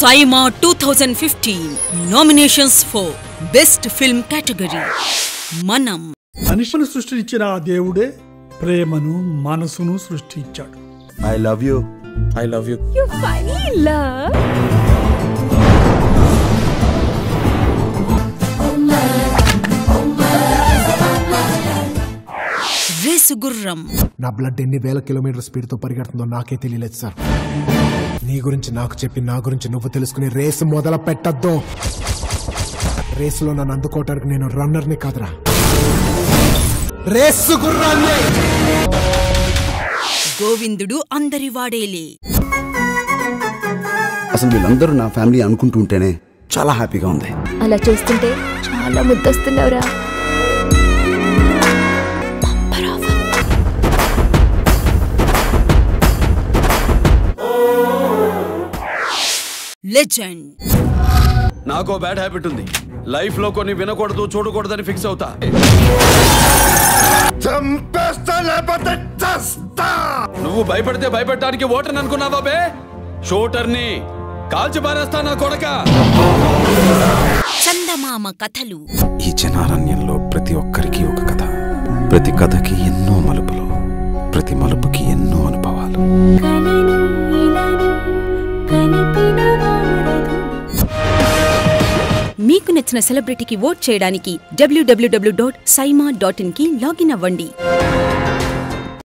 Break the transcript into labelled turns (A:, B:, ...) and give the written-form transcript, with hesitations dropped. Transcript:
A: Saima 2015 nominations for Best Film category. Manam.
B: మనిషిని సృష్టించిన ఆ దేవుడే ప్రేమను మనసును సృష్టించాడు.
C: I love you.
D: I love you.
E: You funny love.
A: Race Gurram.
F: నా బ్లడ్ ఎన్ని వేల కిలోమీటర్ స్పీడ్ తో పరిగెడుతుందో నాకే తెలియలేదు సార్. నీ గురించి నాకు చెప్పి నా గురించి నువ్వు తెలుసుకుని రేసు మొదలు పెట్టద్దు. రేసులో నన్ను అందుకోవటానికి నేను రన్నర్ని కాదురా, రేసు గుర్రాన్ని.
A: గోవిందుడు అందరి వాడేలే.
C: అసలు వీళ్ళందరూ నా ఫ్యామిలీ అనుకుంటూ ఉంటేనే చాలా హ్యాపీగా ఉంది.
E: అలా చూస్తుంటే చాలా ముద్దొస్తున్నావురా.
A: లెజెండ్.
D: నాకో బ్యాడ్ హ్యాబిట్ ఉంది. లైఫ్ లో కొన్ని వినకూడదు చూడకూడదని ఫిక్స్ అవుతా. నువ్వు భయపడితే భయపెట్టడానికి ఓటర్ని అనుకున్నావా బే? షూటర్ని కాల్చి పారేస్తా నా కొడక.
A: చందమామ కథలు.
G: ఈ జనారణ్యంలో ప్రతి ఒక్కరికి ఒక కథ, ప్రతి కథకి ఎన్నో మలుపులు, ప్రతి మలుపుకి ఎన్నో అనుభవాలు.
A: మీకు నచ్చిన సెలబ్రిటీకి ఓట్ చేయడానికి www.saima.in కి లాగిన్ అవ్వండి.